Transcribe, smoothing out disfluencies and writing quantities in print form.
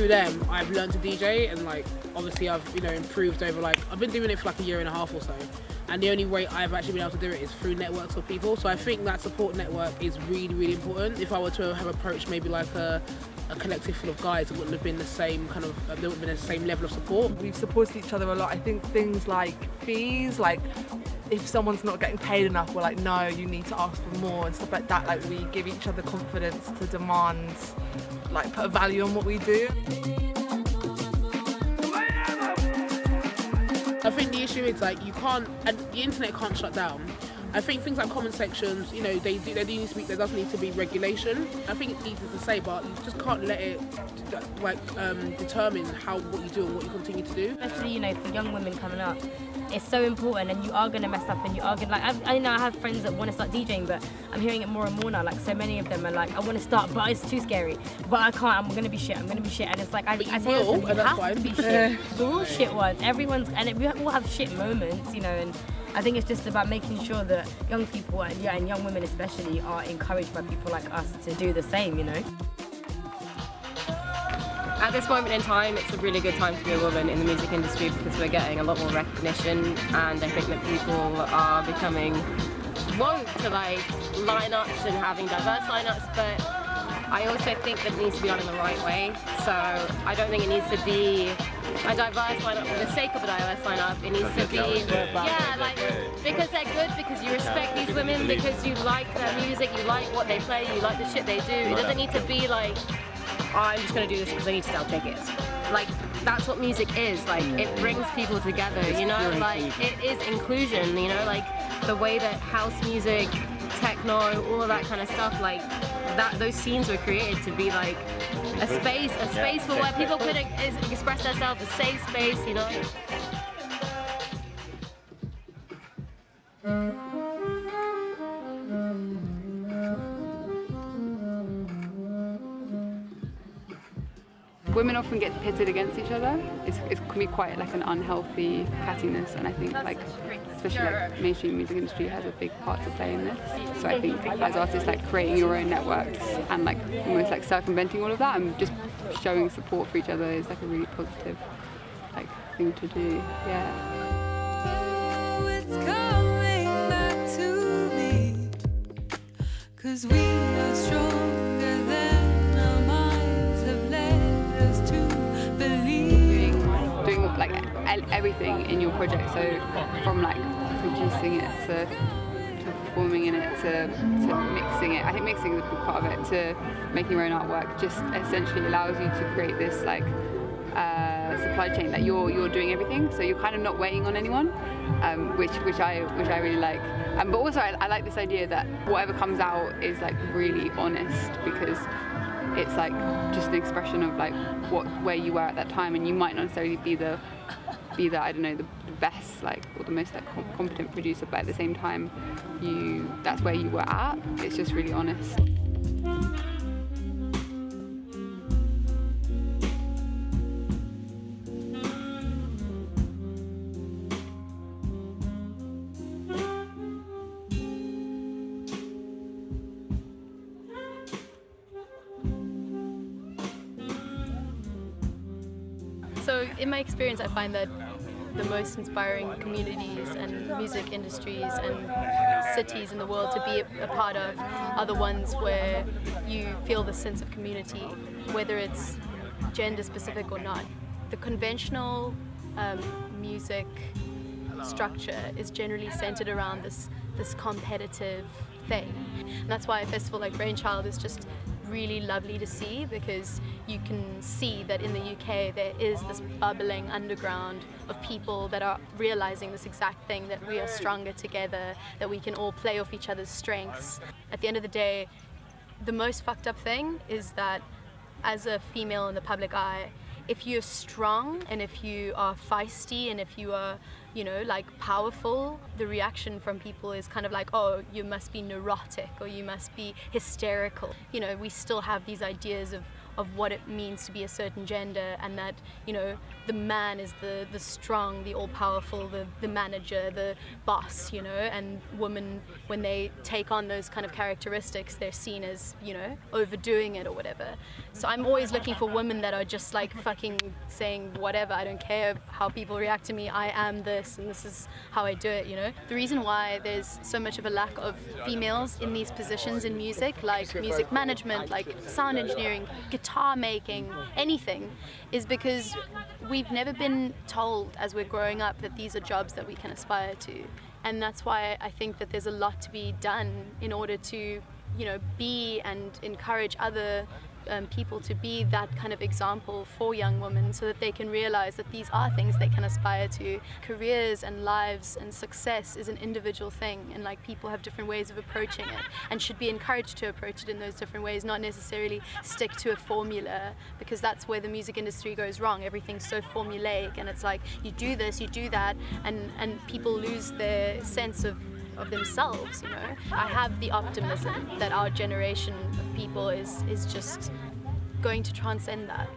through them, I've learned to DJ, and like obviously I've improved over I've been doing it for like a year and a half or so, and the only way I've actually been able to do it is through networks of people. So I think that support network is really, really important. If I were to have approached maybe like a collective full of guys, it wouldn't have been the same kind of, there wouldn't have been the same level of support. We've supported each other a lot. I think things like fees, like if someone's not getting paid enough, we're like, no, you need to ask for more and stuff like that. Like we give each other confidence to demand, like put a value on what we do. I think the issue is like you can't, and the internet can't shut down. I think things like comment sections, there does need to be regulation. I think it's easy to say, but you just can't let it determine what you do and what you continue to do. Especially, for young women coming up, it's so important, and you are going to mess up, and you are going to, I know I have friends that want to start DJing, but I'm hearing it more and more now. Like so many of them are like, I want to start, but it's too scary. But I can't. I'm going to be shit. And it's like I say, listen, you have to be shit. We're all shit ones. We all have shit moments, and I think it's just about making sure that young people and young women especially are encouraged by people like us to do the same, At this moment in time, it's a really good time to be a woman in the music industry because we're getting a lot more recognition, and I think that people are becoming woke to lineups and having diverse lineups, but I also think that it needs to be done in the right way. So I don't think it needs to be a diverse lineup for the sake of a diverse lineup. It needs to be, because they're good, because you respect these women, because you like their music, you like what they play, you like the shit they do. It doesn't need to be like, I'm just going to do this because I need to sell tickets. That's what music is. It brings people together, it is inclusion, the way that house music, techno, all of that kind of stuff, those scenes were created to be a space for where people could express themselves, a safe space, Women often get pitted against each other. It can be quite an unhealthy cattiness, and I think especially mainstream music industry has a big part to play in this. So I think as artists, creating your own networks and almost circumventing all of that and just showing support for each other is a really positive thing to do. Oh, it's coming back to me, 'cause we are stronger than our minds have led us to believe. Doing everything in your project, so from producing it to performing in it to mixing it. I think mixing is a big part of it, to making your own artwork just essentially allows you to create this supply chain that you're doing everything, so you're kind of not waiting on anyone, which I really like. But also I like this idea that whatever comes out is really honest, because it's just an expression of where you were at that time, and you might not necessarily be the I don't know, the best or the most competent producer, but at the same time that's where you were at. It's just really honest. So in my experience, I find that the most inspiring communities and music industries and cities in the world to be a part of are the ones where you feel the sense of community, whether it's gender specific or not. The conventional music structure is generally centered around this competitive thing. And that's why a festival like Brainchild is just really lovely to see, because you can see that in the UK there is this bubbling underground of people that are realizing this exact thing, that we are stronger together, that we can all play off each other's strengths. At the end of the day, the most fucked up thing is that as a female in the public eye, if you're strong and if you are feisty and if you are you know, like powerful, the reaction from people is kind of like, oh, you must be neurotic or you must be hysterical. You know, we still have these ideas of what it means to be a certain gender, and that, you know, the man is the strong, the all-powerful, the manager, the boss, you know, and women, when they take on those kind of characteristics, they're seen as, you know, overdoing it or whatever. So I'm always looking for women that are just like fucking saying whatever, I don't care how people react to me, I am this and this is how I do it, you know. The reason why there's so much of a lack of females in these positions in music, like music management, like sound engineering, guitar making, anything, is because we've never been told as we're growing up that these are jobs that we can aspire to. And that's why I think that there's a lot to be done in order to, you know, be and encourage other people to be that kind of example for young women, so that they can realize that these are things they can aspire to. Careers and lives and success is an individual thing, and like people have different ways of approaching it and should be encouraged to approach it in those different ways, not necessarily stick to a formula, because that's where the music industry goes wrong. Everything's so formulaic, and it's like you do this, you do that, and people lose their sense of themselves, you know. I have the optimism that our generation of people is just going to transcend that.